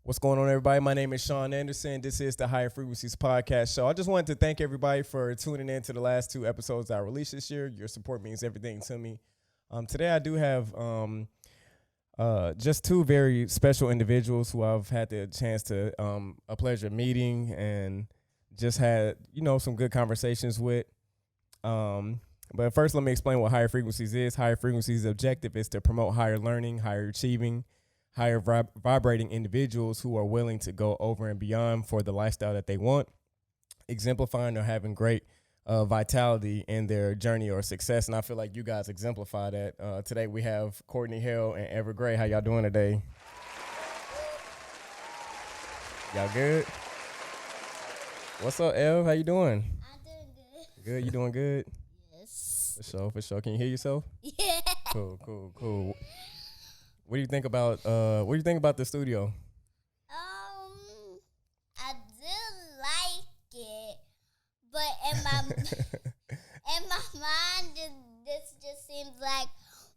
What's going on, everybody? My name is Sean Anderson. This is the Higher Frequencies Podcast Show. I just wanted to thank everybody for tuning in to the last two episodes I released this year. Your support means everything to me. Today I do have just two very special individuals who I've had the chance to a pleasure meeting and just had some good conversations with. But first, let me explain what Higher Frequencies is. Higher Frequencies' objective is to promote higher learning, higher achieving, higher vibrating individuals who are willing to go over and beyond for the lifestyle that they want, exemplifying or having great vitality in their journey or success. And I feel like you guys exemplify that. Today we have Courtney Hale and Ever Gray. How y'all doing today? Y'all good? What's up, Ev? How you doing? I'm doing good. Good? You doing good? Yes. For sure. Can you hear yourself? Yeah. Cool. What do you think about the studio? I do like it, but in my mind, this just seems like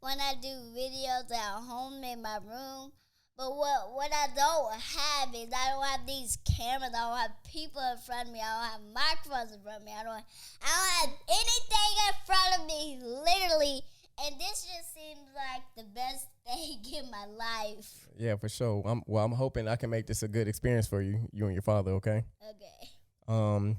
when I do videos at home in my room. But what I don't have is I don't have these cameras. I don't have people in front of me. I don't have microphones in front of me. I don't have anything in front of me, literally. And this just seems like the best thing in my life. Yeah, for sure. I'm hoping I can make this a good experience for you and your father. Okay. Okay.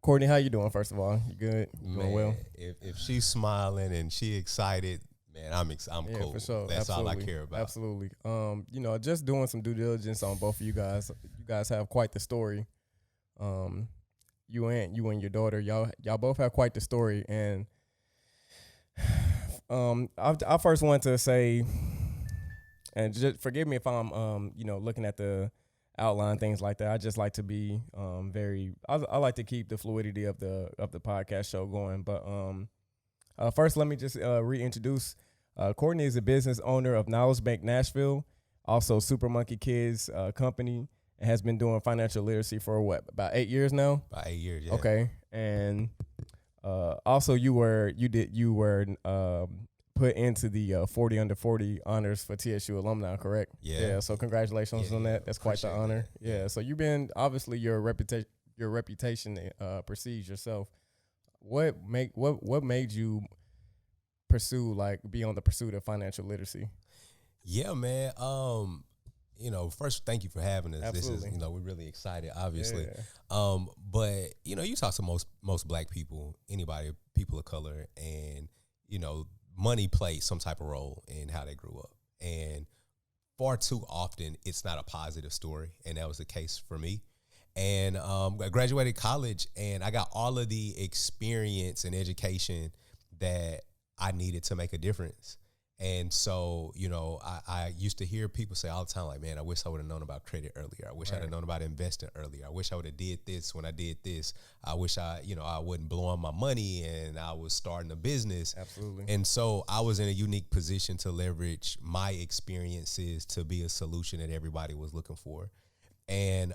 Courtney, how you doing? First of all, you good? You doing well? If she's smiling and she excited, man, I'm Yeah, cool. for sure. That's Absolutely. all I care about. Absolutely. Just doing some due diligence on both of you guys. You guys have quite the story. You and your daughter, y'all both have quite the story. And I first want to say, and just forgive me if I'm looking at the outline, things like that. I just like to be I like to keep the fluidity of the podcast show going. But first, let me just reintroduce. Courtney is a business owner of Knowledge Bank Nashville, also Super Monkey Kids company, and has been doing financial literacy for about 8 years now. About 8 years, yeah. Okay, and also you were put into the 40 under 40 honors for TSU alumni, correct? Yeah. So congratulations on that. That's quite the honor. That. Yeah. So you've been obviously your reputation precedes yourself. What made you be on the pursuit of financial literacy? Yeah, man. First, thank you for having us. Absolutely. This is, we're really excited, obviously. Yeah. But you talk to most black people, people of color, and money plays some type of role in how they grew up. And far too often, it's not a positive story, and that was the case for me. And I graduated college, and I got all of the experience and education that I needed to make a difference. And so, I used to hear people say all the time, like, man, I wish I would have known about credit earlier. I wish I'd have known about investing earlier. I wish I would have did this when I did this. I wish I wasn't blowing my money and I was starting a business. Absolutely. And so I was in a unique position to leverage my experiences to be a solution that everybody was looking for. And,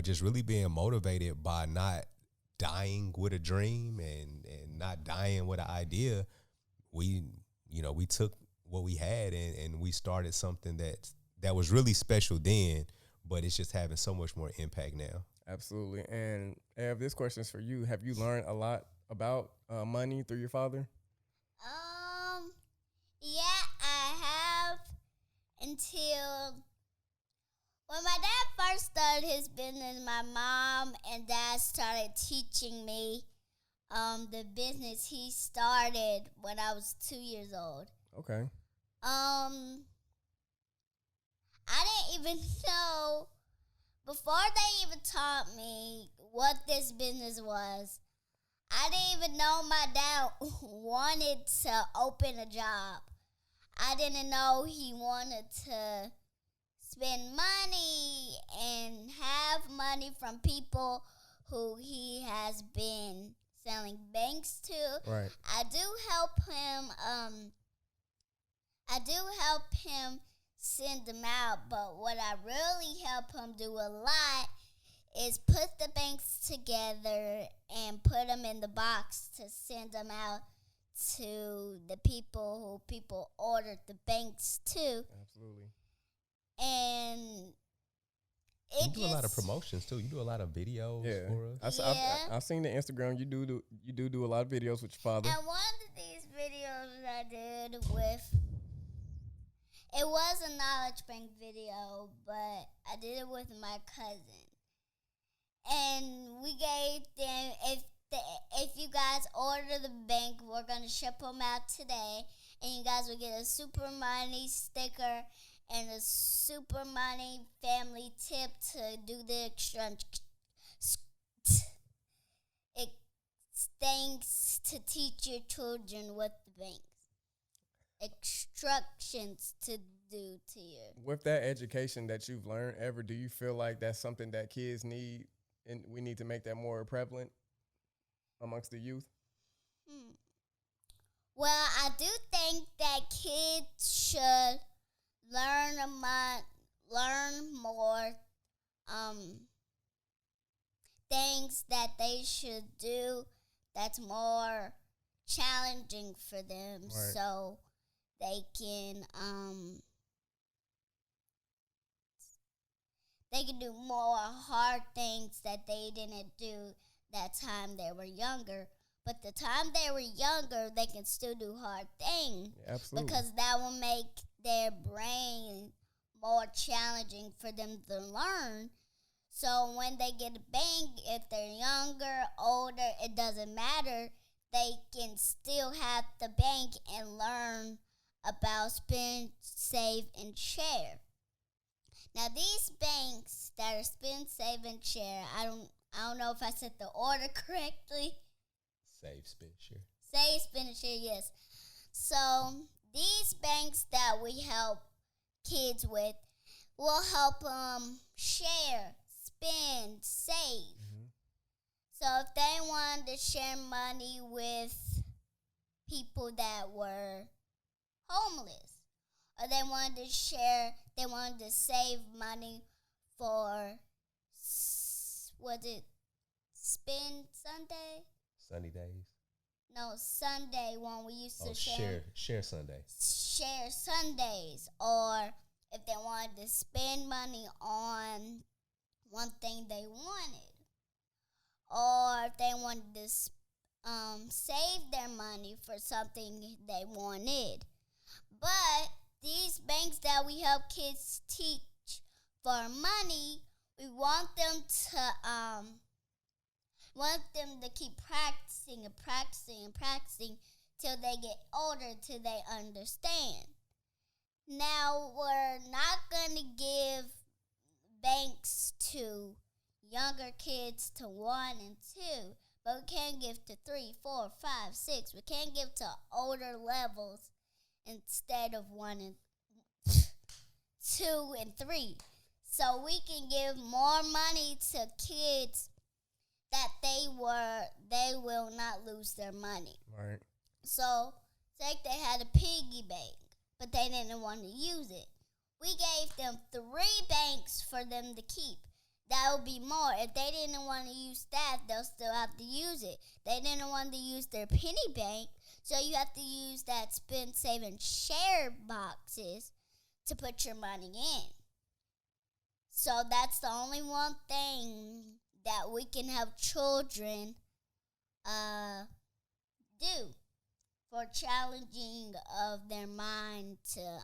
just really being motivated by not dying with a dream and not dying with an idea. We took what we had and we started something that was really special then, but it's just having so much more impact now. Absolutely. And Ev, this question is for you. Have you learned a lot about money through your father? Yeah, I have until when my dad first started his business. My mom and dad started teaching me the business he started when I was 2 years old. Okay. I didn't even know, before they even taught me what this business was, I didn't even know my dad wanted to open a job. I didn't know he wanted to spend money and have money from people who he has been selling banks to. Right. I do help him send them out, but what I really help him do a lot is put the banks together and put them in the box to send them out to the people who people ordered the banks to. Absolutely. And You do a lot of promotions too. You do a lot of videos for us. I've seen the Instagram. You do a lot of videos with your father. And one of these videos I did with, it was a knowledge bank video, but I did it with my cousin. And we gave them, if you guys order the bank, we're going to ship them out today. And you guys will get a Super Money sticker and a Super Money family tip to do the things to teach your children with the banks. Instructions to do to you. With that education that you've learned, do you feel like that's something that kids need, and we need to make that more prevalent amongst the youth? Well, I do think that kids should learn more things that they should do that's more challenging for them, right, so they can do more hard things that they didn't do that time they were younger. But the time they were younger, they can still do hard things. Yeah, absolutely. Because that will make their brain more challenging for them to learn. So when they get a bank, if they're younger, older, it doesn't matter. They can still have the bank and learn about spend, save, and share. Now these banks that are spend, save, and share, I don't know if I said the order correctly. Save, spend, share. Save, spend, and share, yes. So these banks that we help kids with will help them share, spend, save. So if they wanted to share money with people that were homeless, or they wanted to save money for, was it Spend Sunday? Sunny days. No, Sunday when we used to share Sunday. Share Sundays, or if they wanted to spend money on one thing they wanted, or if they wanted to save their money for something they wanted. But these banks that we help kids teach for money, we want them to keep practicing and practicing and practicing till they get older, till they understand. Now, we're not going to give banks to younger kids to 1 and 2, but we can give to 3, 4, 5, 6. We can give to older levels instead of 1 and 2 and 3. So we can give more money to kids that they will not lose their money. Right. So, say they had a piggy bank, but they didn't want to use it. We gave them 3 banks for them to keep. That would be more. If they didn't want to use that, they'll still have to use it. They didn't want to use their penny bank, so you have to use that spend, save, and share boxes to put your money in. So that's the only one thing that we can help children do for challenging of their mind to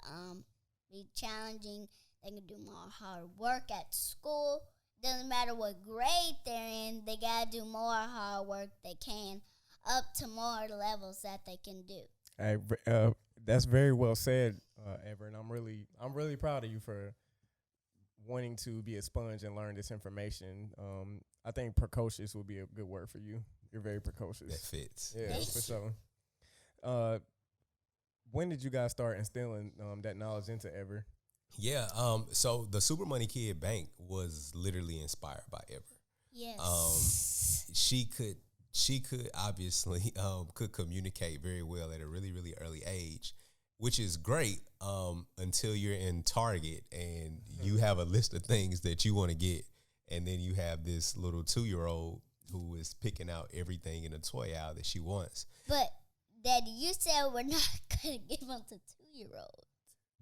be challenging. They can do more hard work at school. Doesn't matter what grade they're in, they gotta do more hard work they can up to more levels that they can do. Hey, that's very well said, Ever, and I'm really proud of you for wanting to be a sponge and learn this information. I think precocious would be a good word for you. You're very precocious. That fits. Yeah, for sure. When did you guys start instilling that knowledge into Ever? Yeah. So the Super Money Kid Bank was literally inspired by Ever. Yes. She could obviously could communicate very well at a really, really early age, which is great until you're in Target and you have a list of things that you want to get. And then you have this little 2-year-old who is picking out everything in a toy aisle that she wants. But, Daddy, you said we're not going to give them to 2-year-olds.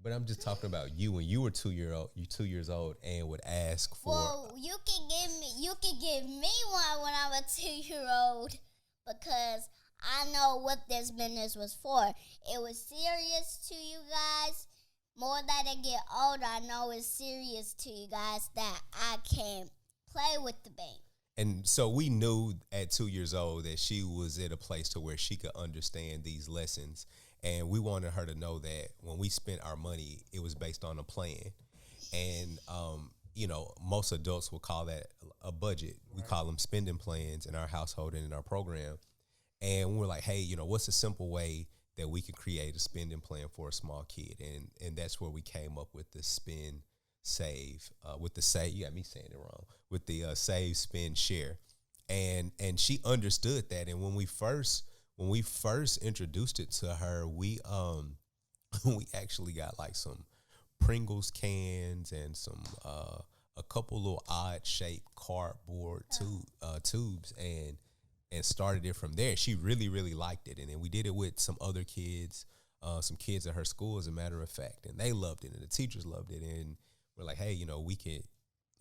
But I'm just talking about you when you were 2 years old, and would ask for. Well, you can give me one when I'm a 2-year-old because I know what this business was for. It was serious to you guys. More that I get older, I know it's serious to you guys that I can play with the bank. And so we knew at 2 years old that she was at a place to where she could understand these lessons. And we wanted her to know that when we spent our money, it was based on a plan. And, most adults will call that a budget. We call them spending plans in our household and in our program. And we're like, hey, what's a simple way that we can create a spending plan for a small kid? And that's where we came up with the spend, save, with the save. You got me saying it wrong. With the save, spend, share. And she understood that. And when we first introduced it to her, we we actually got like some Pringles cans and some a couple little odd shaped cardboard tubes and started it from there. She really, really liked it. And then we did it with some other kids, some kids at her school, as a matter of fact, and they loved it and the teachers loved it. And we're like, hey,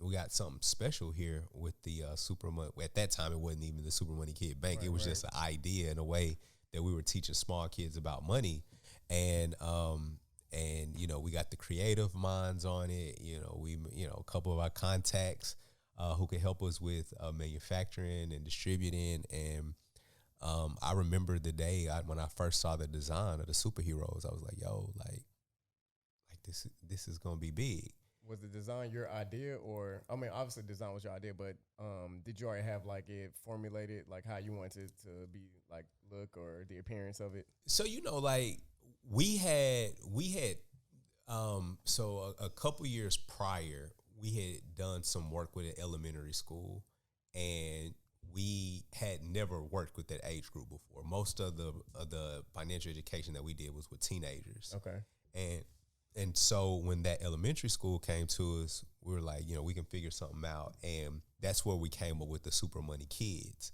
we got something special here with the Super Money. At that time, it wasn't even the Super Money Kid Bank. Right, it was just an idea in a way that we were teaching small kids about money. And we got the creative minds on it. A couple of our contacts who could help us with manufacturing and distributing. And I remember the day when I first saw the design of the superheroes. I was like, yo, like this is gonna be big. Was the design your idea, or obviously design was your idea, but did you already have like it formulated, like how you wanted it to be, like look or the appearance of it? So like we had so a couple years prior, we had done some work with an elementary school, and we had never worked with that age group before. Most of the financial education that we did was with teenagers. Okay. And so when that elementary school came to us, we were like, we can figure something out. And that's where we came up with the Super Money Kids.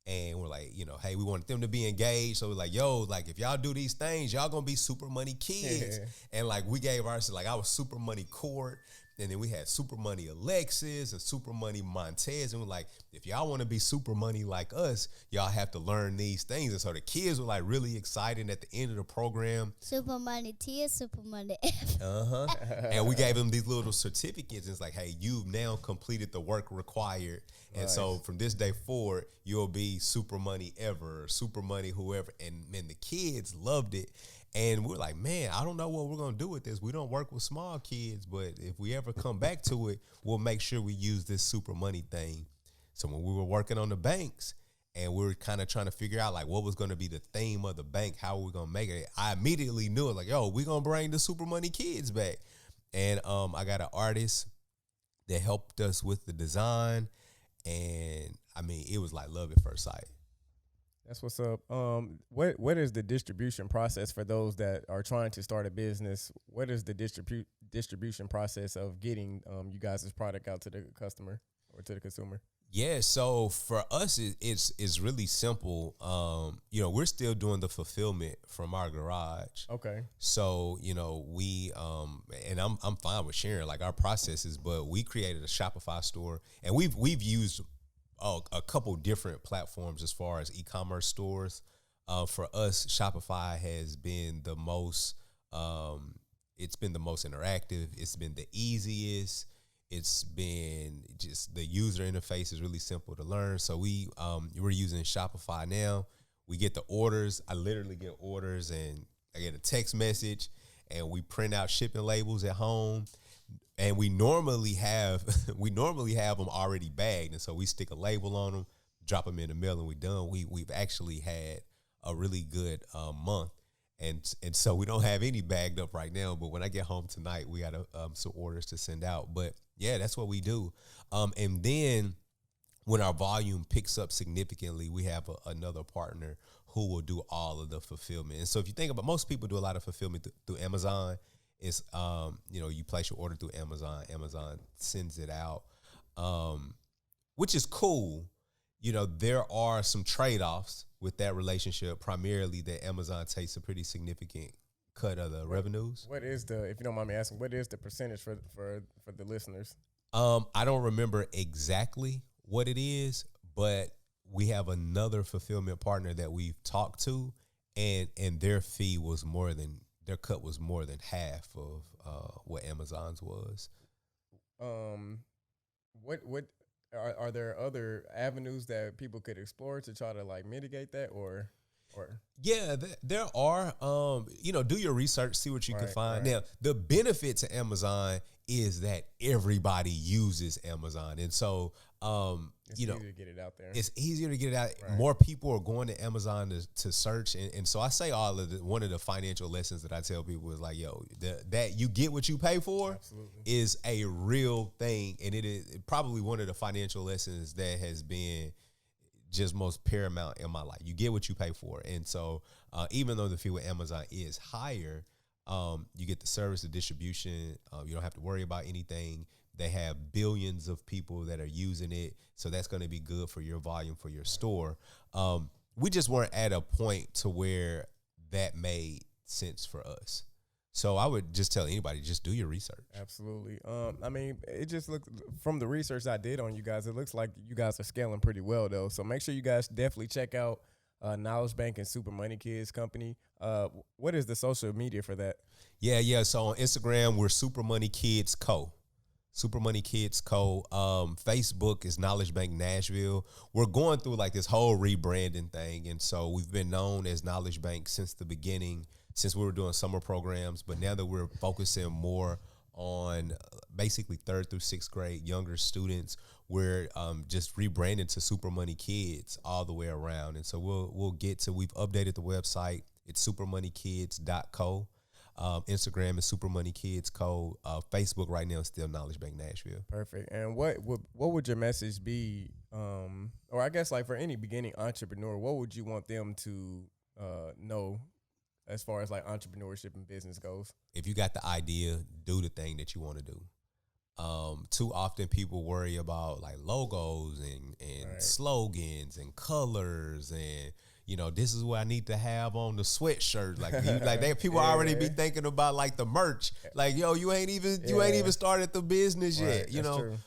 And we're like, hey, we wanted them to be engaged. So we're like, yo, like if y'all do these things, y'all gonna be Super Money Kids. Yeah. And like we gave ours, like I was Super Money Court. And then we had Super Money Alexis and Super Money Montez. And we're like, if y'all want to be Super Money like us, y'all have to learn these things. And so the kids were like really excited at the end of the program. Super Money T is Super Money F. And we gave them these little certificates. And it's like, hey, you've now completed the work required. And so from this day forward, you'll be Super Money Ever, Super Money whoever. And man, the kids loved it. And we're like, man, I don't know what we're going to do with this. We don't work with small kids, but if we ever come back to it, we'll make sure we use this Super Money thing. So when we were working on the banks and we were kind of trying to figure out like what was going to be the theme of the bank, how were we going to make it, I immediately knew it, like, yo, we're going to bring the Super Money Kids back. And I got an artist that helped us with the design. And it was like love at first sight. That's what's up. What is the distribution process for those that are trying to start a business? What is the distribution process of getting you guys' product out to the customer or to the consumer? Yeah, so for us, it's really simple. We're still doing the fulfillment from our garage. Okay. So we and I'm fine with sharing like our processes, but we created a Shopify store, and we've used a couple different platforms as far as e-commerce stores. For us, Shopify has been the most. It's been the most interactive. It's been the easiest. It's been just the user interface is really simple to learn. So we're using Shopify now. We get the orders. I literally get orders, and I get a text message, and we print out shipping labels at home. And we normally have them already bagged, and so we stick a label on them, drop them in the mail, and we're done. We've actually had a really good month, and so we don't have any bagged up right now. But when I get home tonight, we got some orders to send out. But yeah, that's what we do. And then when our volume picks up significantly, we have another partner who will do all of the fulfillment. And so if you think about, most people do a lot of fulfillment through Amazon. It's, you place your order through Amazon. Amazon sends it out, which is cool. There are some trade-offs with that relationship, primarily that Amazon takes a pretty significant cut of the revenues. What is the, if you don't mind me asking, what is the percentage for the listeners? I don't remember exactly what it is, but we have another fulfillment partner that we've talked to, and their fee was their cut was more than half of what Amazon's was. What are there other avenues that people could explore to try to like mitigate that, or? Yeah, there are. Do your research, see what you can find. Right. Now, the benefit to Amazon is that everybody uses Amazon, and so It's easier to get it out there. it's easier to get it out. Right. More people are going to Amazon to search, and so I say one of the financial lessons that I tell people is like, yo, that you get what you pay for. Absolutely. Is a real thing, and it is probably one of the financial lessons that has been just most paramount in my life. You get what you pay for. And so even though the fee with Amazon is higher, you get the service, the distribution. You don't have to worry about anything. They have billions of people that are using it. So that's going to be good for your volume, for your store. We just weren't at a point to where that made sense for us. So I would just tell anybody, just do your research. Absolutely. I mean, it just looked, from the research I did on you guys, it looks like you guys are scaling pretty well, though. So make sure you guys definitely check out Knowledge Bank and Super Money Kids Company. What is the social media for that? Yeah. So on Instagram, we're Super Money Kids Co. Super Money Kids Co. Facebook is Knowledge Bank Nashville. We're going through like this whole rebranding thing. And so we've been known as Knowledge Bank since the beginning, since we were doing summer programs. But now that we're focusing more on basically 3rd through 6th grade younger students, we're just rebranding to Super Money Kids all the way around. And so we've updated the website. It's supermoneykids.co. Instagram is Super Money Kids Co. Facebook right now is still Knowledge Bank Nashville. Perfect. And what would your message be? Or I guess like for any beginning entrepreneur, what would you want them to know as far as like entrepreneurship and business goes? If you got the idea, do the thing that you want to do. Too often people worry about like logos and Right. slogans and colors and, this is what I need to have on the sweatshirt. People Yeah. already be thinking about like the merch. Like, yo, you ain't even started the business Right, yet. that's true.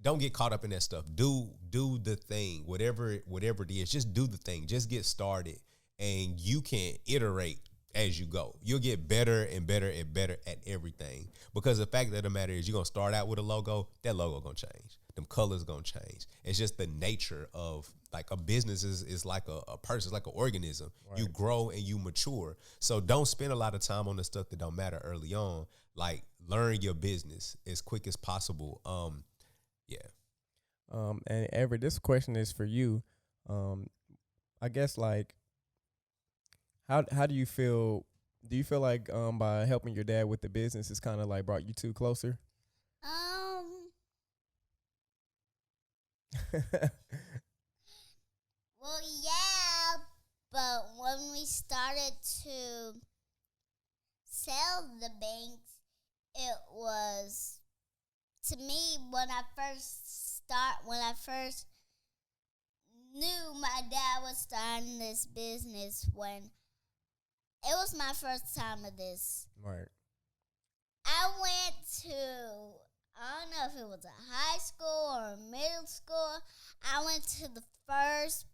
Don't get caught up in that stuff. Do the thing, whatever it is. Just do the thing. Just get started, and you can iterate as you go. You'll get better and better and better at everything, because the fact of the matter is you're going to start out with a logo. That logo going to change. Them colors going to change. It's just the nature of like a business is like a person, it's like an organism. Right. You grow and you mature. So don't spend a lot of time on the stuff that don't matter early on. Like learn your business as quick as possible. And Everett, this question is for you. I guess like, how do you feel? Do you feel like by helping your dad with the business, it's kind of like brought you two closer? Well, yeah, but when we started to sell the banks, it was, to me, when I first knew my dad was starting this business, when it was my first time of this. Right. I went to, I don't know if it was a high school or a middle school. I went to the first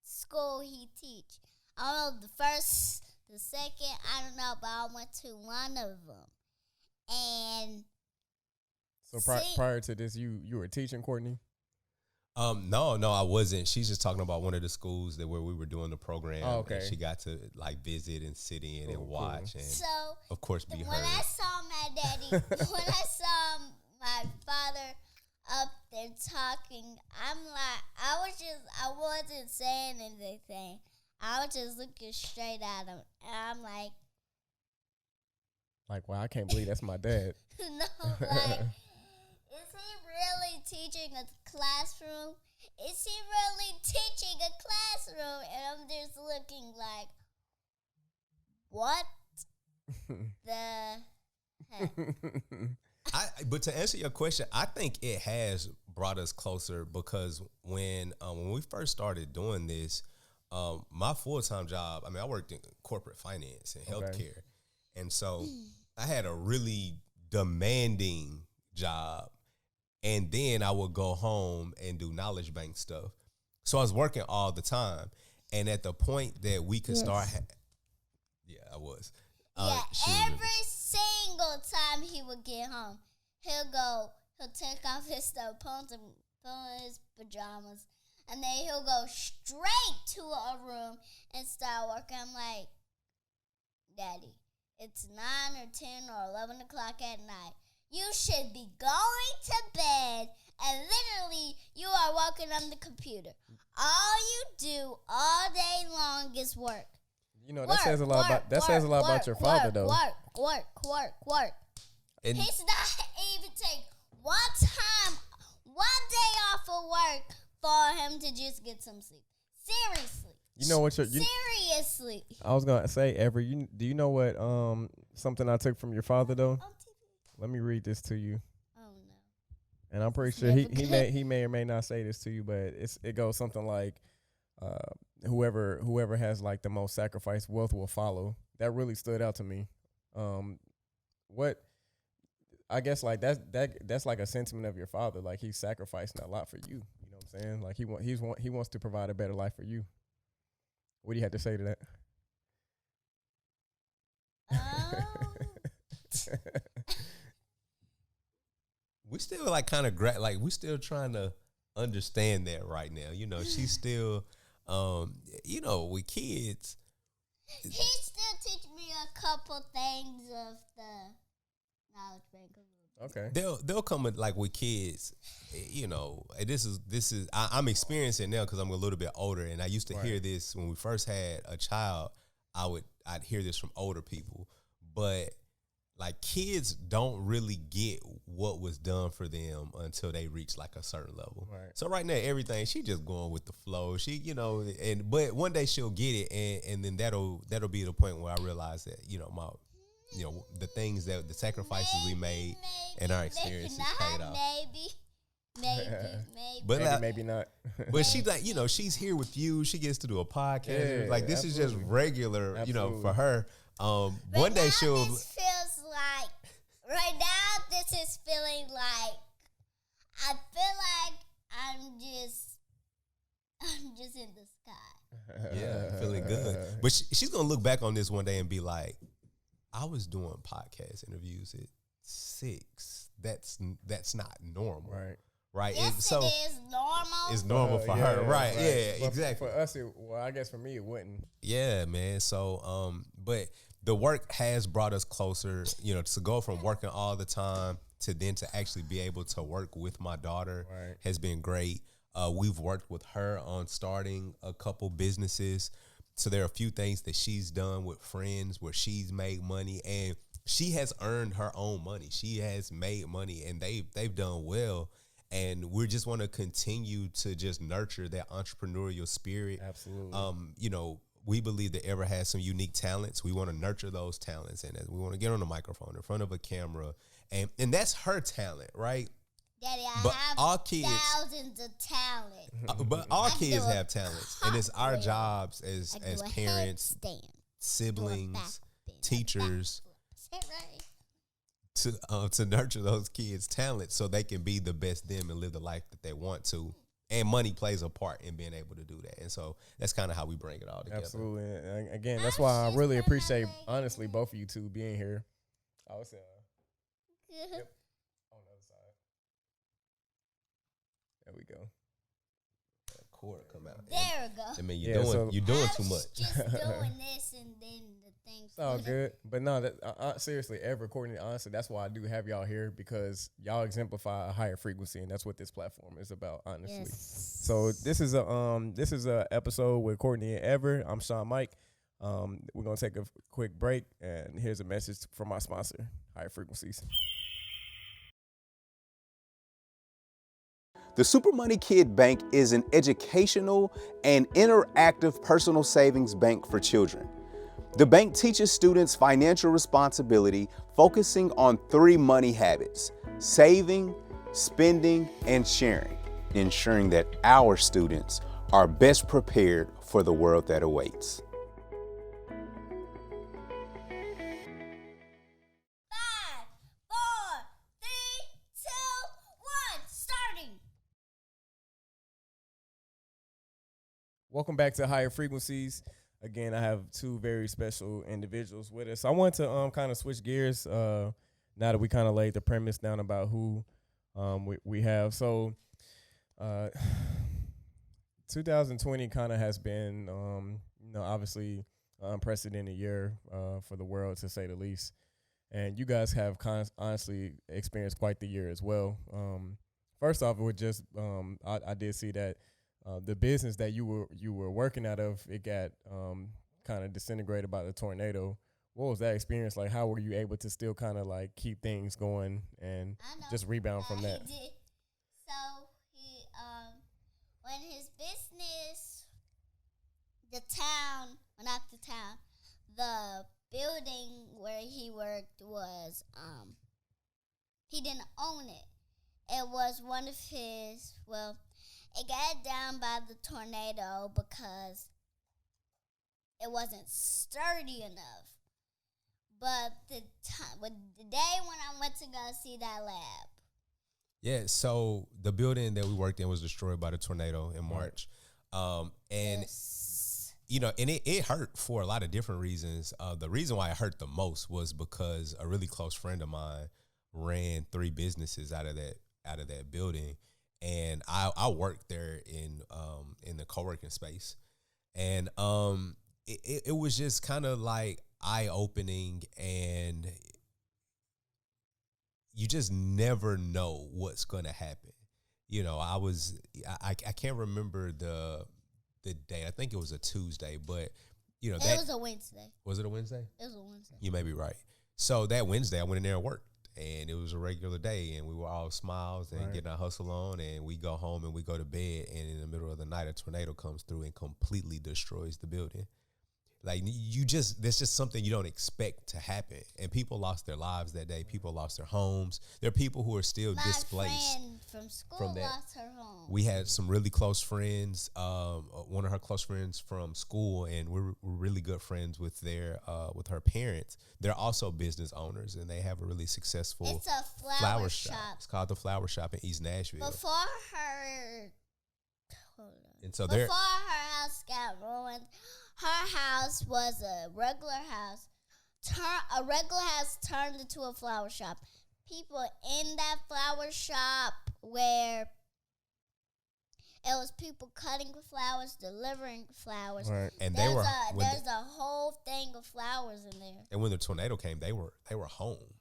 school he teach. I don't know, the first, the second, I don't know, but I went to one of them. And So prior to this, you were teaching, Courtney? No, I wasn't. She's just talking about one of the schools where we were doing the program. Oh, okay. And she got to like visit and sit in and Cool. watch and so of course be when heard. I saw my daddy, when I saw my father up there talking, I'm like, I wasn't saying anything. I was just looking straight at him. And I'm like, Wow, I can't believe that's my dad. no, like, is he really teaching a classroom? Is he really teaching a classroom? And I'm just looking like, what the heck? But to answer your question, I think it has brought us closer, because when we first started doing this, my full-time job, I mean, I worked in corporate finance and healthcare. And so I had a really demanding job. And then I would go home and do knowledge bank stuff. So I was working all the time. And at the point that we could start, I was. Every single time he would get home, he'll take off his stuff, put on his pajamas, and then he'll go straight to a room and start working. I'm like, Daddy, it's 9 or 10 or 11 o'clock at night. You should be going to bed, and literally you are working on the computer. All you do all day long is work. You know, that says a lot about your father, though. Work. And He's not even take one day off of work for him to just get some sleep. Seriously. You know what? Seriously. I was gonna say, Everett. Do you know what? Something I took from your father, though. On TV. Let me read this to you. Oh no. And I'm pretty sure he may or may not say this to you, but it goes something like, whoever has like the most sacrifice, wealth will follow. That really stood out to me. What I guess like that's like a sentiment of your father. Like he's sacrificing a lot for you. You know what I'm saying? Like he wants to provide a better life for you. What do you have to say to that? we still like kind of we still trying to understand that right now. You know, she's still, you know, with kids. He still teach me a couple things of the knowledge bank. Okay. They'll come with kids, you know. And this is I'm experiencing now because I'm a little bit older, and I used to hear this when we first had a child. I'd hear this from older people, but like kids don't really get what was done for them until they reach like a certain level. Right. So right now, everything she just going with the flow. She, you know, but one day she'll get it, and then that'll be the point where I realize that, you know, the things that the sacrifices we made and our experiences paid off. Maybe. But maybe not. But she's like, you know, she's here with you. She gets to do a podcast. Yeah, like this is just regular, Absolutely. you know, for her. One day she'll. This feels like right now. This is feeling like I feel like I'm just in the sky. Yeah, feeling good. But she's gonna look back on this one day and be like, I was doing podcast interviews at 6. That's not normal. Right. Yes, So it is normal. it's normal for her. Right. Yeah, But exactly. For us, I guess for me, it wouldn't. Yeah, man. So, but the work has brought us closer, you know, to go from working all the time to then to actually be able to work with my daughter has been great. We've worked with her on starting a couple businesses. So there are a few things that she's done with friends where she's made money, and she has earned her own money. She has made money, and they've done well. And we just want to continue to just nurture that entrepreneurial spirit. Absolutely. You know, we believe that Ever has some unique talents. We want to nurture those talents, and we want to get on the microphone in front of a camera, and that's her talent, right? Daddy, I But have all kids, thousands of talent. but all I can kids do a have talents, and it's our jobs as I do a parents, headstand, siblings, do a backbend, teachers a right. to nurture those kids' talents so they can be the best them and live the life that they want to. And money plays a part in being able to do that. And so that's kind of how we bring it all together. Absolutely. And again, that's why I really appreciate, honestly, both of you two being here. I would say, yep, on the other side. There we go. That cord come out. There we go. I mean, Yeah, you're doing I too was much. just doing this and then the thing. It's all good. But no, seriously, Ever, Courtney, honestly, that's why I do have y'all here, because y'all exemplify a higher frequency, and that's what this platform is about, honestly. Yes. So this is a episode with Courtney and Ever. I'm Sean Mike. We're gonna take a quick break, and here's a message from my sponsor, Higher Frequencies. The Super Money Kid Bank is an educational and interactive personal savings bank for children. The bank teaches students financial responsibility, focusing on 3 money habits: saving, spending, and sharing, ensuring that our students are best prepared for the world that awaits. 5, 4, 3, 2, 1, starting. Welcome back to Higher Frequencies. Again, I have two very special individuals with us. I want to kind of switch gears now that we kind of laid the premise down about who we have. So 2020 kind of has been, obviously unprecedented year for the world, to say the least. And you guys have honestly experienced quite the year as well. First off, it was just I did see that the business that you were working out of, it got kind of disintegrated by the tornado. What was that experience like? How were you able to still kind of like keep things going and just rebound from that? He did. So he, when his business, the building where he worked was, he didn't own it. It was one of his, it got down by the tornado because it wasn't sturdy enough. But the day when I went to go see that lab. Yeah, so the building that we worked in was destroyed by the tornado in March. And it hurt for a lot of different reasons. The reason why it hurt the most was because a really close friend of mine ran 3 businesses out of that building. And I worked there in the co-working space, and it was just kind of like eye-opening, and you just never know what's going to happen. I can't remember the day. I think it was a Tuesday, but it was a Wednesday. Was it a Wednesday? It was a Wednesday. You may be right. So that Wednesday, I went in there and worked. And it was a regular day, and we were all smiles and getting our hustle on, and we go home and we go to bed, and in the middle of the night, a tornado comes through and completely destroys the building. Like, there's just something you don't expect to happen. And people lost their lives that day. People lost their homes. There are people who are still displaced. My friend from school lost her home. We had some really close friends, one of her close friends from school, and we're really good friends with with her parents. They're also business owners, and they have a really successful It's a flower shop. It's called the Flower Shop in East Nashville. Before her house got ruined, her house was a regular house. A regular house turned into a flower shop. People in that flower shop where it was people cutting flowers, delivering flowers. Right. And there's a whole thing of flowers in there. And when the tornado came, they were home.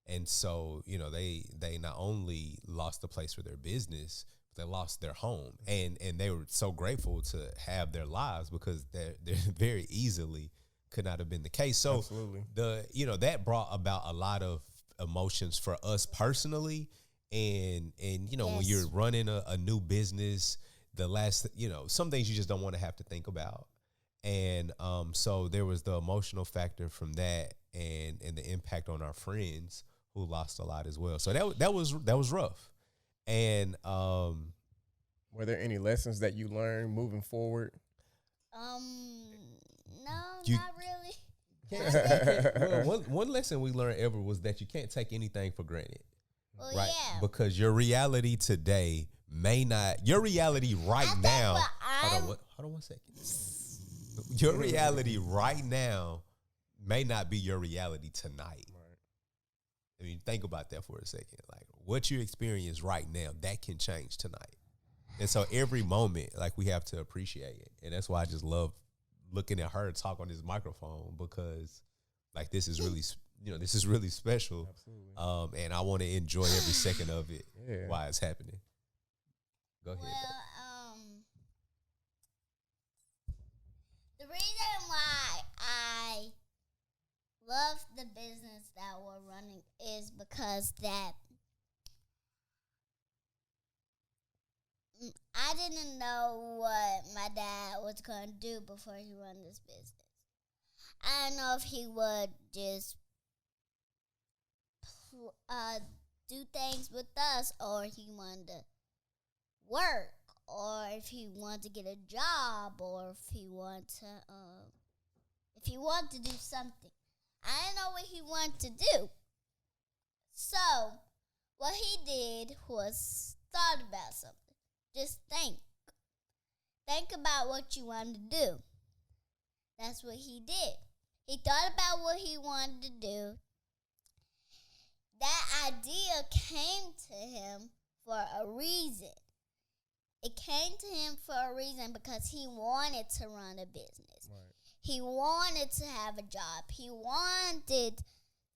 And so, they not only lost the place for their business, they lost their home, and they were so grateful to have their lives, because they very easily could not have been the case. So Absolutely. That brought about a lot of emotions for us personally, and when you're running a new business, some things you just don't want to have to think about, and so there was the emotional factor from that, and the impact on our friends who lost a lot as well. So that was rough. And were there any lessons that you learned moving forward? No, not really. One lesson we learned ever was that you can't take anything for granted. Well, right? Yeah. Because your reality today may not. Your reality right now. Hold on 1 second. Your reality right now may not be your reality tonight. I mean, think about that for a second. Like, what you experience right now, that can change tonight. And so every moment, like, we have to appreciate it. And that's why I just love looking at her talk on this microphone, because, like, this is really, this is really special. Absolutely. And I want to enjoy every second of it while it's happening. Go ahead. Well, the reason why I love the business that we're running is because that I didn't know what my dad was going to do before he run this business. I don't know if he would just do things with us, or he wanted to work, or if he wanted to get a job, or if he wanted to do something. I didn't know what he wanted to do. So what he did was thought about something. Just think. Think about what you want to do. That's what he did. He thought about what he wanted to do. That idea came to him for a reason. It came to him for a reason because he wanted to run a business. Right. He wanted to have a job. He wanted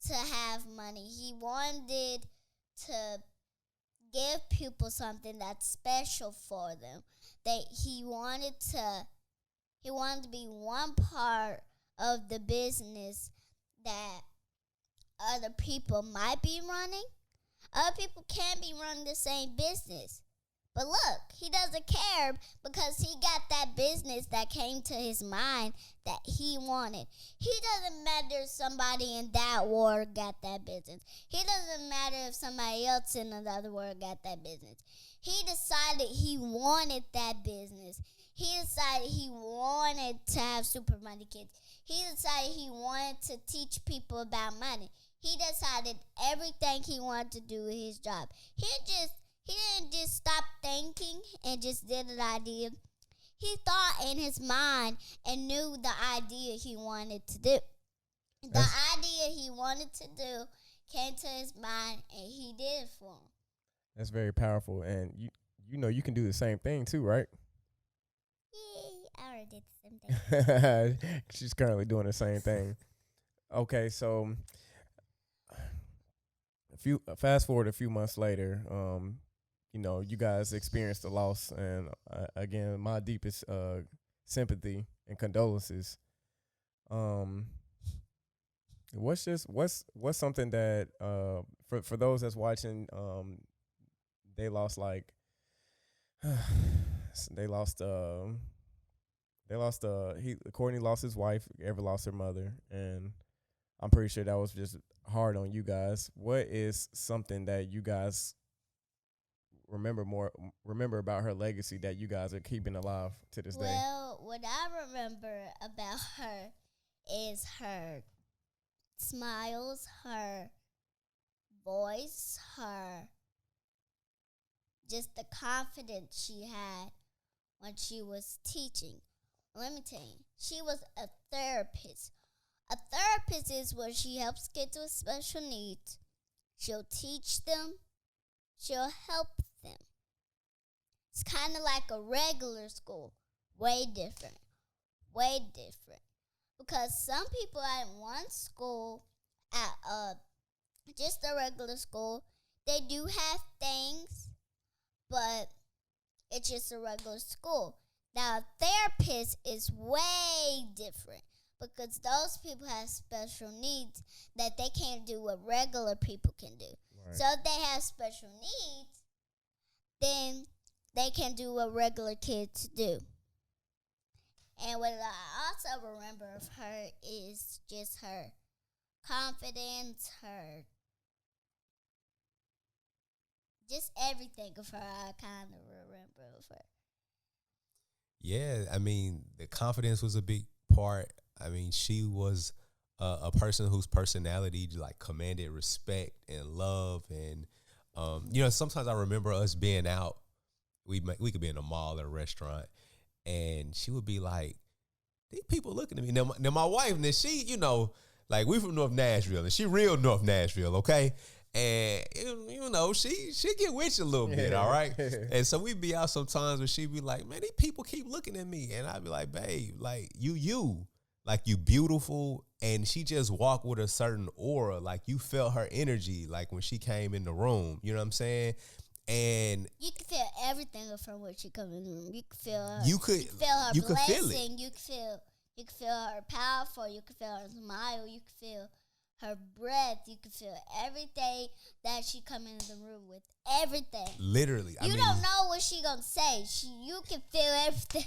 to have money. He wanted to give people something that's special for them. That he wanted to be one part of the business that other people might be running. Other people can be running the same business. But look, he doesn't care because he got that business that came to his mind that he wanted. He doesn't matter if somebody in that ward got that business. He doesn't matter if somebody else in another ward got that business. He decided he wanted that business. He decided he wanted to have super money kids. He decided he wanted to teach people about money. He decided everything he wanted to do with his job. He didn't just stop thinking and just did an idea. He thought in his mind and knew the idea he wanted to do. The idea he wanted to do came to his mind and he did it for him. That's very powerful. And you know you can do the same thing too, right? Yay, I already did the same thing. She's currently doing the same thing. Okay, so fast forward a few months later, you know, you guys experienced the loss, and again, my deepest sympathy and condolences. What's something that for those that's watching, they lost Courtney lost his wife, Ever lost her mother, and I'm pretty sure that was just hard on you guys. What is something that you guys remember about her legacy that you guys are keeping alive to this day? Well, what I remember about her is her smiles, her voice, her just the confidence she had when she was teaching. Let me tell you, she was a therapist. A therapist is where she helps kids with special needs. She'll teach them. She'll help them. It's kind of like a regular school. Way different. Way different. Because some people at one school, at just a regular school, they do have things, but it's just a regular school. Now, a therapist is way different because those people have special needs that they can't do what regular people can do. Right. So if they have special needs, then they can do what regular kids do. And what I also remember of her is just her confidence, her just everything of her I kind of remember of her. Yeah, I mean, the confidence was a big part. I mean, she was a person whose personality like commanded respect and love. And, you know, sometimes I remember us being out. We could be in a mall or a restaurant, and she would be like, these people looking at me. Now my wife, and she, you know, like we from North Nashville, and she real North Nashville, okay? And, you know, she get with you a little bit, all right? And so we'd be out sometimes where she'd be like, man, these people keep looking at me. And I'd be like, babe, like, you beautiful. And she just walked with a certain aura. Like, you felt her energy, like, when she came in the room. You know what I'm saying? And you can feel everything from when she come in the room. You can feel her. You could feel her you blessing. Could feel it. You can feel her powerful. You can feel her smile. You can feel her breath. You can feel everything that she come into the room with. Everything. Literally. You don't know what she gonna say. You can feel everything.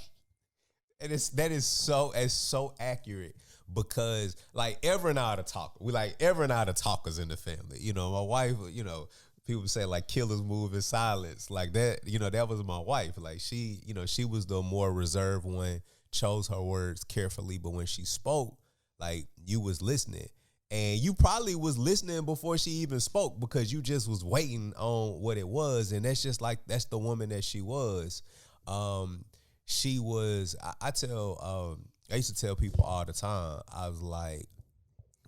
And that is so accurate because like Ever and I are the talker. We like Ever and I are the talkers in the family. You know, my wife, you know, people say like killers move in silence. Like that, that was my wife. Like she, she was the more reserved one, chose her words carefully, but when she spoke, like you was listening. And you probably was listening before she even spoke because you just was waiting on what it was. And that's just like, that's the woman that she was. She was, I used to tell people all the time, I was like,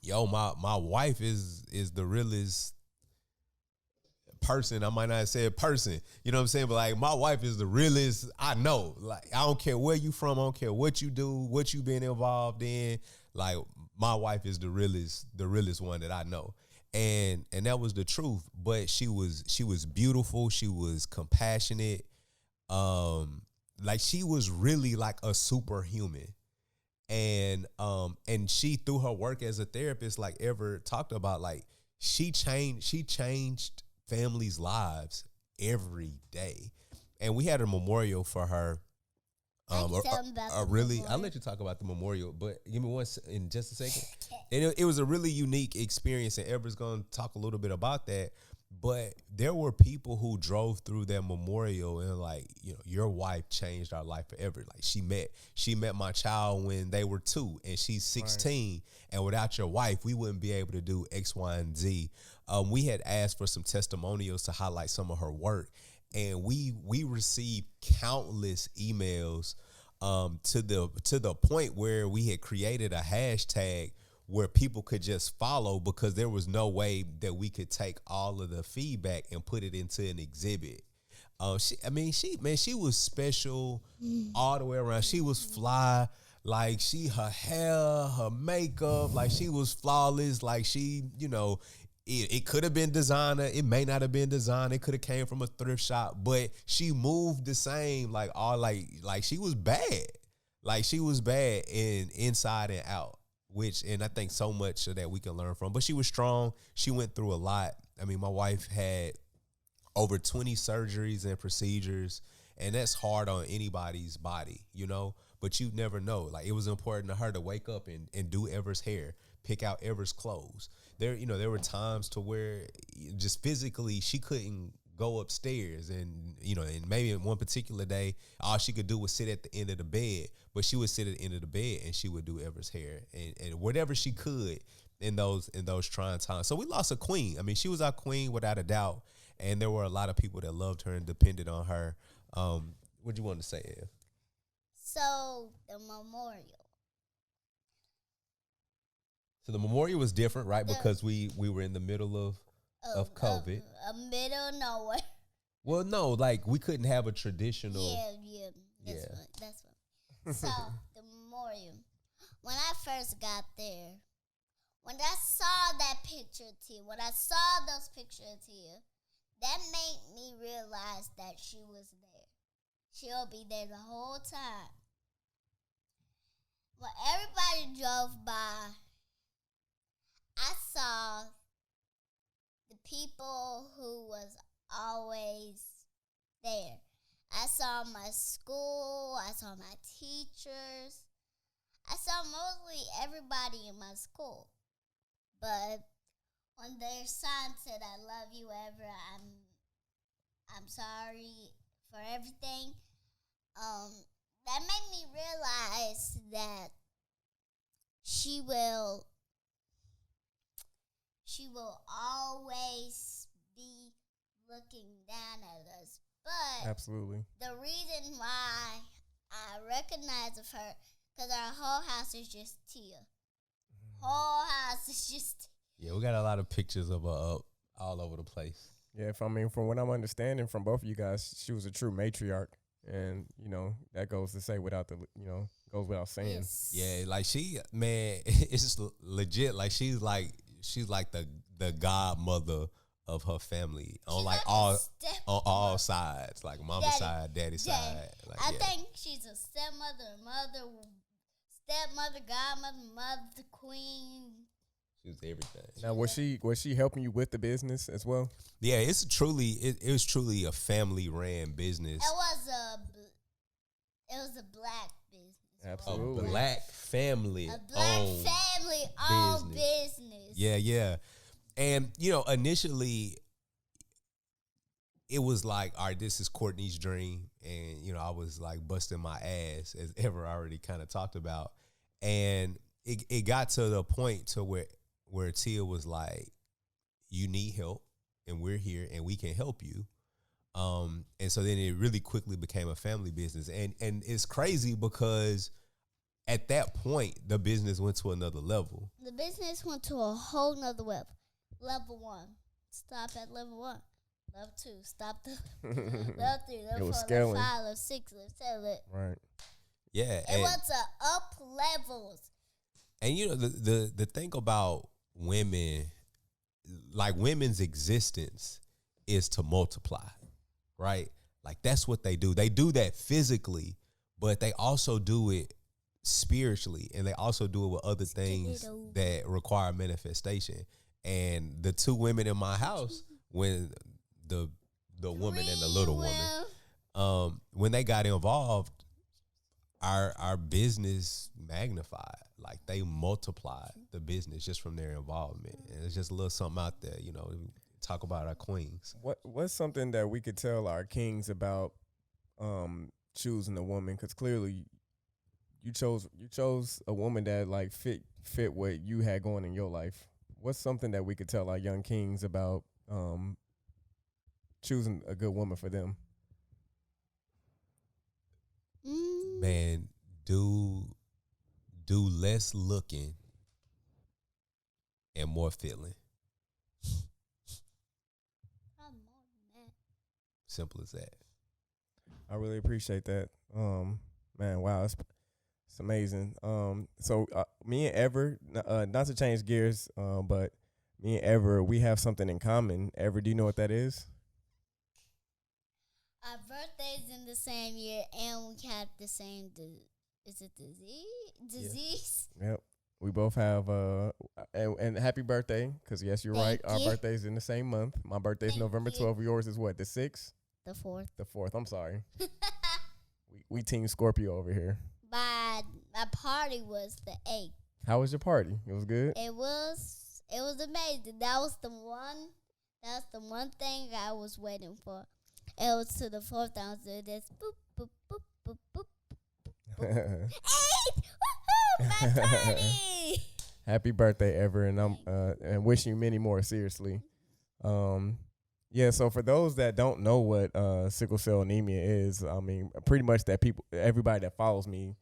yo, my wife is the realest person. I might not say a person, you know what I'm saying? But like my wife is the realest I know. Like I don't care where you from, I don't care what you do, what you been involved in. Like my wife is the realest one that I know. And that was the truth. But she was beautiful, she was compassionate. Like she was really like a superhuman. And she, through her work as a therapist, like Ever talked about, like she changed families' lives every day. And we had a memorial for her. I'll let you talk about the memorial, but give me in just a second. And it was a really unique experience, and Ever's going to talk a little bit about that. But there were people who drove through that memorial and like, your wife changed our life forever. Like she met my child when they were 2 and she's 16. Right. And without your wife, we wouldn't be able to do X, Y, and Z. We had asked for some testimonials to highlight some of her work. And we received countless emails to the point where we had created a hashtag where people could just follow because there was no way that we could take all of the feedback and put it into an exhibit. She was special all the way around. She was fly. Like her hair, her makeup, like she was flawless. Like she, it could have been designer. It may not have been designer. It could have came from a thrift shop, but she moved the same. Like she was bad. Like she was bad inside and out. And I think so much of that we can learn from. But she was strong. She went through a lot. I mean, my wife had over 20 surgeries and procedures, and that's hard on anybody's body, But you never know. Like it was important to her to wake up and do Ever's hair, pick out Ever's clothes. There were times to where just physically she couldn't go upstairs, and maybe in one particular day, all she could do was sit at the end of the bed. But she would sit at the end of the bed and she would do Ever's hair and whatever she could in those trying times. So we lost a queen. I mean, she was our queen without a doubt, and there were a lot of people that loved her and depended on her. What do you want to say, Ev? So the memorial. So the memorial was different, right? Because we were in the middle of COVID. Middle of nowhere. Well, no, like we couldn't have a traditional. That's one. So the memorial. When I first got there, when I saw that picture of Tia, when I saw those pictures of Tia, that made me realize that she was there. She'll be there the whole time. When everybody drove by, I saw the people who was always there. I saw my school, I saw my teachers, I saw mostly everybody in my school. But when their sign said, "I love you, Ever, I'm sorry for everything," that made me realize that she will always be looking down at us. But absolutely, the reason why I recognize of her, because our whole house is just Tia. Whole house is just Tia. Yeah, we got a lot of pictures of her up all over the place. Yeah, from what I'm understanding from both of you guys, she was a true matriarch. And, that goes to say goes without saying. Yes. Yeah, like it's just legit. Like she's like the godmother of her family on like all sides, like mama's side, daddy's side. Like, I think she's a stepmother, godmother, mother, queen. She was everything. Now, was she helping you with the business as well? Yeah, it was truly a family ran business. It was a black business. Absolutely. A black family owned business. Yeah. And initially it was like, all right, this is Courtney's dream. And, you know, I was like busting my ass, as Ever already kind of talked about. And it got to the point to where Tia was like, you need help and we're here and we can help you. And so then it really quickly became a family business. And it's crazy because at that point, the business went to another level. The business went to a whole nother level. Level 1, stop at level 1. Level 2, stop the level 3, level 4, level 5, level 6, level 7. Right. Yeah. It was up levels. And you know, the thing about women, like women's existence is to multiply, right? Like that's what they do. They do that physically, but they also do it spiritually, and they also do it with other things that require manifestation. And the two women in my house, when the woman and the little woman, when they got involved, our business magnified. Like they multiplied the business just from their involvement. And it's just a little something out there, you know. Talk about our queens. What's something that we could tell our kings about choosing a woman? Because clearly, you chose a woman that like fit what you had going in your life. What's something that we could tell our young kings about choosing a good woman for them? Man, do less looking and more feeling. Simple as that. I really appreciate that. Man, wow, it's amazing. So me and Ever, not to change gears, but me and Ever, we have something in common. Ever, do you know what that is? Our birthdays in the same year, and we have the same. Is it disease? Yeah. Yep. We both have and happy birthday, because yes, you're right. Our birthday's in the same month. My birthday's November 12th. Yours is what? The 6th? The 4th. The 4th. I'm sorry. we team Scorpio over here. My party was the 8th. How was your party? It was good. It was amazing. That was the one thing I was waiting for. It was to the 4th. I was doing this. Boop boop boop boop boop. 8! Woohoo! My party! Happy birthday, Ever, and I'm and wishing you many more. Seriously. Yeah. So for those that don't know what sickle cell anemia is, I mean, pretty much that everybody that follows me,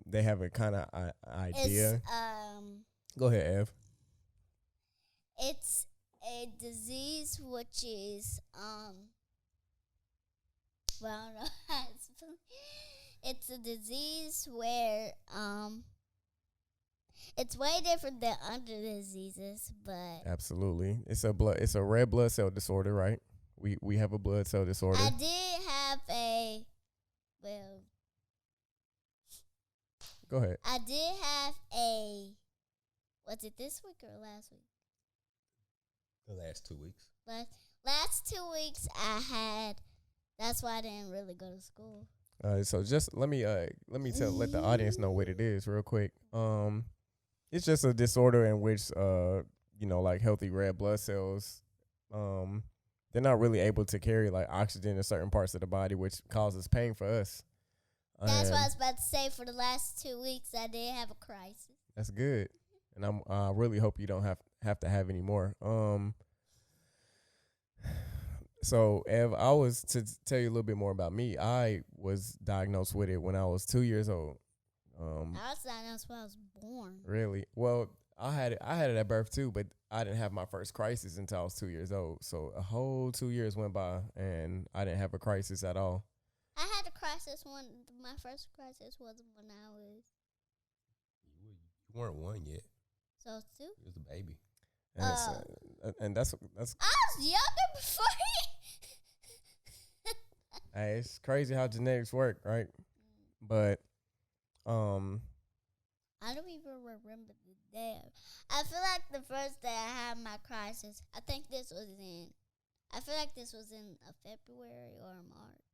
they have a kind of idea. Go ahead, Ev. It's a disease which is well, I don't know how to explain. It's a disease where it's way different than other diseases, but absolutely, it's a red blood cell disorder, right? We have a blood cell disorder. I did have Go ahead. I did have was it this week or last week? The last 2 weeks. Last 2 weeks I had. That's why I didn't really go to school. So just let me let the audience know what it is real quick. It's just a disorder in which like healthy red blood cells, they're not really able to carry like oxygen in certain parts of the body, which causes pain for us. That's what I was about to say. For the last 2 weeks, I did have a crisis. That's good, and I really hope you don't have to have any more. So, Ev, I was to tell you a little bit more about me. I was diagnosed with it when I was 2 years old. I was diagnosed when I was born. Really? Well, I had it at birth too, but I didn't have my first crisis until I was 2 years old. So a whole 2 years went by, and I didn't have a crisis at all. I had a crisis my first crisis was when I was. You weren't 1 yet. So 2. You was a baby. And that's. I was younger before Hey, it's crazy how genetics work, right? But, I don't even remember the day. I feel like the first day I had my crisis, I feel like this was in February or March.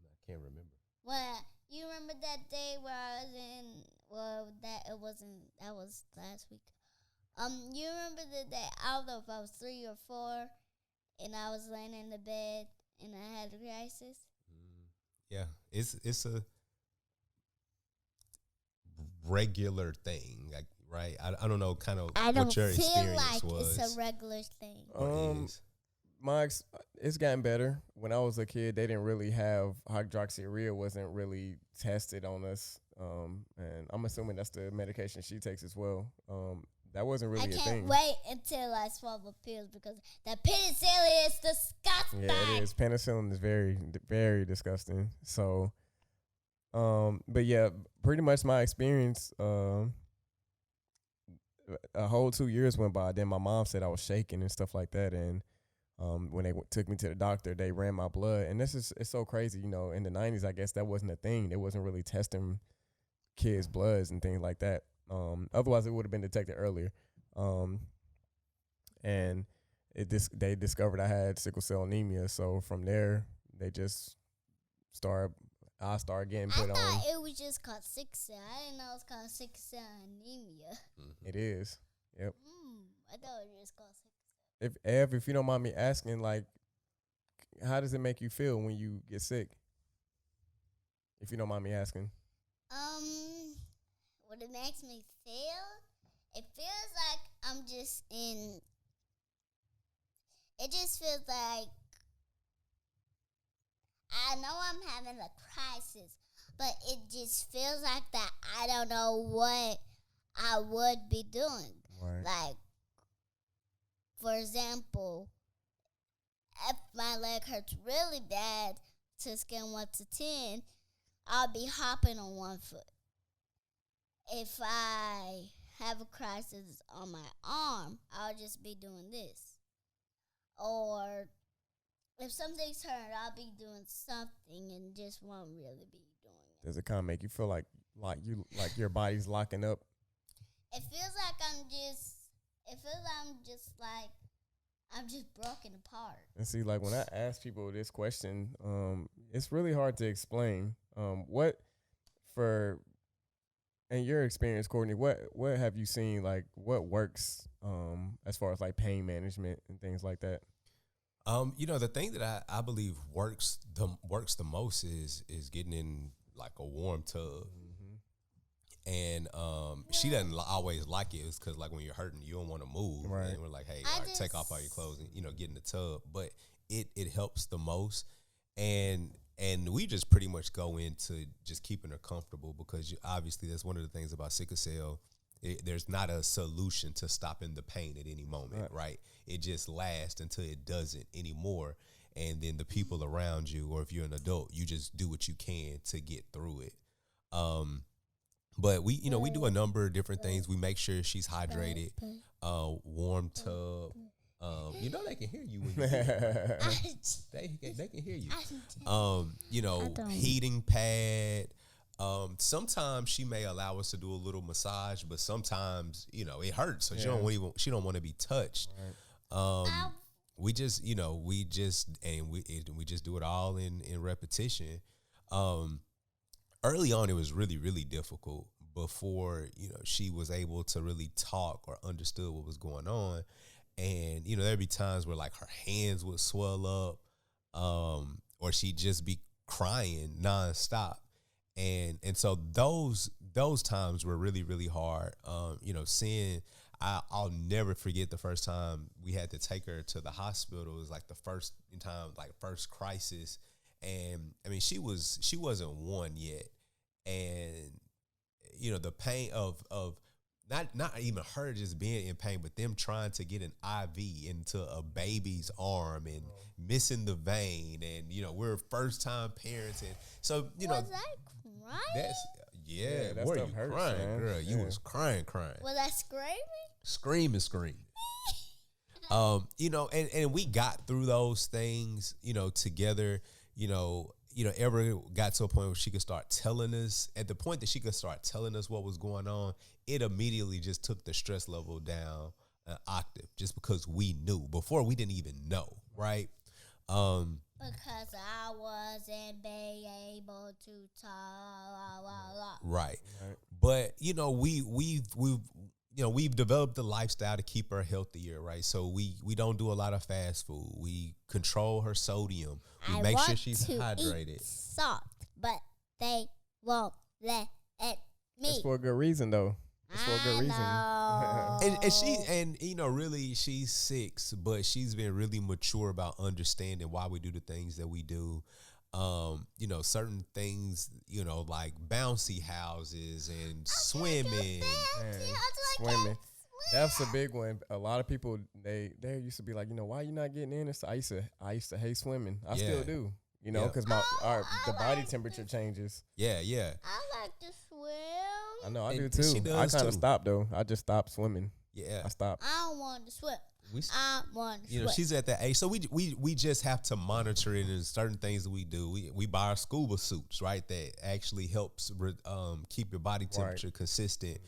I can't remember. Well, you remember that day where I was in? Well, that was last week. You remember the day? I don't know if I was 3 or 4. and I was laying in the bed and I had a crisis. Yeah, it's a regular thing, like, right? I don't know, kind of I don't what your feel experience like was. it's a regular thing. or is. It's gotten better. When I was a kid, they didn't really have hydroxyurea. Wasn't really tested on us, and I'm assuming that's the medication she takes as well. That wasn't really I a can't thing. wait until I swallow pills because that penicillin is disgusting. Yeah, it is. Penicillin is very, very disgusting. So, but yeah, pretty much my experience. A whole 2 years went by. Then my mom said I was shaking and stuff like that, and when they took me to the doctor, they ran my blood, and it's so crazy. You know, in the 90s, I guess that wasn't a thing. They wasn't really testing kids' bloods and things like that. Otherwise, it would have been detected earlier. And they discovered I had sickle cell anemia. So from there, they just I started getting I put on. thought it was just called sickle cell. I didn't know it was called sickle cell anemia. It is. Yep. I thought it was just called sickle cell. If you don't mind me asking, like, how does it make you feel when you get sick? If you don't mind me asking. What it makes me feel? It feels like I'm just in. It just feels like I know I'm having a crisis, but it just feels like that I don't know what I would be doing. Right. Like, for example, if my leg hurts really bad to scale 1 to 10, I'll be hopping on 1 foot. If I have a crisis on my arm, I'll just be doing this. Or if something's hurt, I'll be doing something and just won't really be doing it. Does it kind of make you feel like your body's locking up? It feels like I'm just broken apart. And see, like when I ask people this question, it's really hard to explain. In your experience, Courtney, what have you seen? Like, what works as far as like pain management and things like that? The thing that I believe works the most is getting in like a warm tub. And she doesn't always like it. It's because like when you're hurting, you don't want to move. Right. And we're like, hey, take off all your clothes and get in the tub. But it helps the most. And we just pretty much go into just keeping her comfortable because obviously that's one of the things about sickle cell. There's not a solution to stopping the pain at any moment, right? It just lasts until it doesn't anymore. And then the people around you, or if you're an adult, you just do what you can to get through it. But we do a number of different things. We make sure she's hydrated, warm tub. They can hear you when you they can hear you. Heating pad. Sometimes she may allow us to do a little massage, but sometimes it hurts, so she don't want to be touched. Right. We just do it all in repetition. Early on, it was really, really difficult before she was able to really talk or understood what was going on. And, there'd be times where like her hands would swell up, or she'd just be crying nonstop. And so those times were really, really hard. I'll never forget the first time we had to take her to the hospital. It was like the first crisis. And I mean, she wasn't 1 yet. And, the pain of not even her just being in pain, but them trying to get an IV into a baby's arm and missing the vein. And, we're first time parents. And so, Was I crying? That were stuff you hurts, crying, man. girl? You was crying. Was I screaming? Screaming. And we got through those things, together, ever got to a point where she could start telling us. At the point that she could start telling us what was going on, it immediately just took the stress level down an octave, just because we knew. Before, we didn't even know, right? Because I wasn't being able to talk. Right. But we've we've developed the lifestyle to keep her healthier, right? So we don't do a lot of fast food. We control her sodium. We I make want sure she's to hydrated. eat salt, but they won't let me. It's for a good reason, though. It's for a good reason. And really, she's 6, but she's been really mature about understanding why we do the things that we do. Certain things, like bouncy houses and swimming. Swimming. That's a big one. A lot of people they used to be like, why you not getting in? I used to hate swimming. I still do. Because the body temperature changes. Yeah. I like to swim. I know, I And do too. she does I kind of too. stopped though. I just stopped swimming. Yeah. I stopped. I don't want to swim. I want to You know, swim. she's at that age, so we just have to monitor it, and certain things that we do. We buy our scuba suits, right? That actually helps keep your body temperature consistent.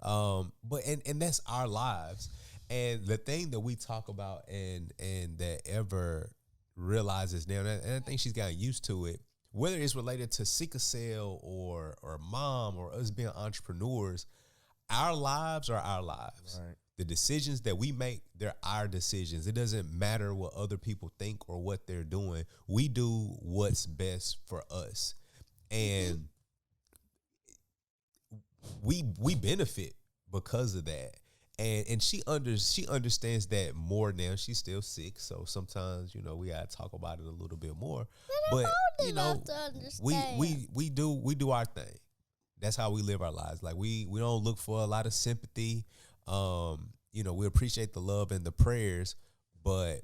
But that's our lives, and the thing that we talk about, and that Ever realizes now, and I think she's gotten used to it. Whether it's related to sickle cell or mom or us being entrepreneurs, our lives are our lives. Right. The decisions that we make, they're our decisions. It doesn't matter what other people think or what they're doing. We do what's best for us. And we benefit because of that. And she understands that more now. She's still 6, so sometimes, we gotta talk about it a little bit more. But we do our thing. That's how we live our lives. Like we don't look for a lot of sympathy. We appreciate the love and the prayers, but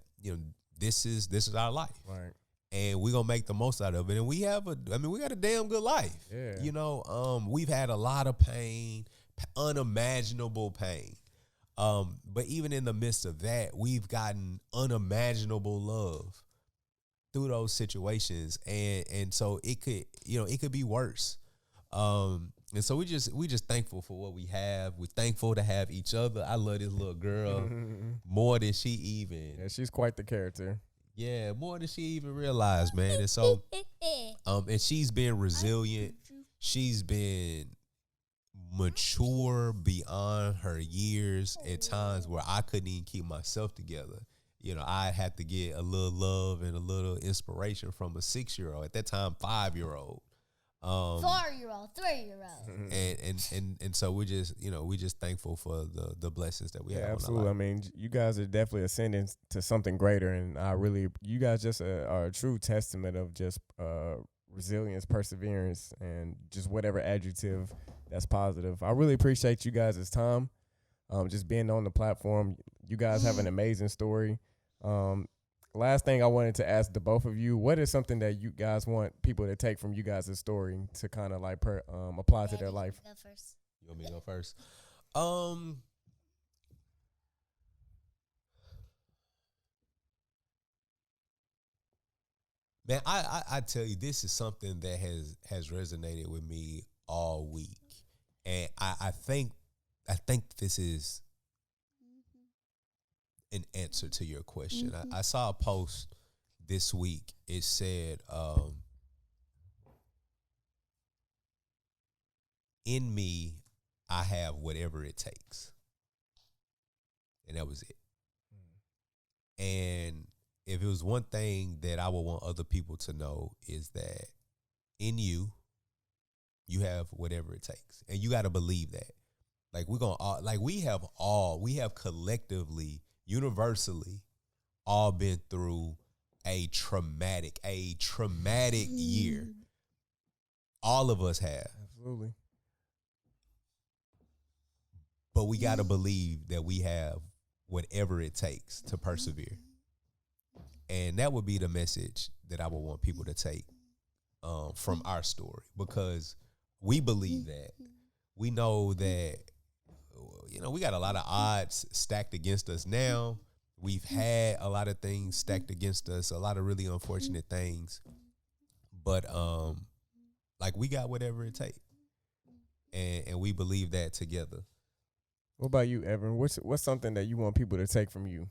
this is our life. Right. And we're gonna make the most out of it. And we got a damn good life. Yeah. We've had a lot of pain, unimaginable pain. But even in the midst of that, we've gotten unimaginable love through those situations. And so it could be worse. And so we just thankful for what we have. We're thankful to have each other. I love this little girl more than she even. Yeah, she's quite the character. Yeah, more than she even realized, man. And so, and she's been resilient. She's been mature beyond her years at times where I couldn't even keep myself together. I had to get a little love and a little inspiration from a 6-year-old, at that time 5-year-old. 4-year-old, 3-year-old. And so we just thankful for the blessings that we have. Absolutely. I mean, you guys are definitely ascending to something greater, and you guys just are a true testament of just resilience, perseverance, and just whatever adjective that's positive. I really appreciate you guys' time, just being on the platform. You guys have an amazing story. Last thing I wanted to ask the both of you, what is something that you guys want people to take from you guys' story to kind of like apply to their life? Go first. You want me to go first? Man, I tell you, this is something that has resonated with me all week. And I think this is an answer to your question. I saw a post this week. It said, in me, I have whatever it takes. And that was it. And if it was one thing that I would want other people to know, is that in you, you have whatever it takes. And you got to believe that. Like we have collectively, universally, all been through a traumatic year. All of us have. Absolutely. But we got to believe that we have whatever it takes to persevere. And that would be the message that I would want people to take from our story, because we believe that. We know that, we got a lot of odds stacked against us now. We've had a lot of things stacked against us, a lot of really unfortunate things. But we got whatever it takes. And we believe that together. What about you, Evan? What's something that you want people to take from you?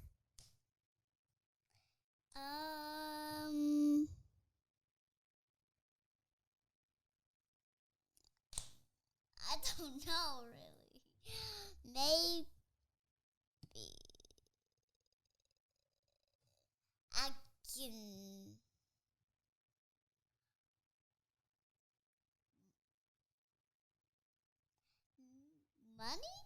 I don't know, really. maybe I can money.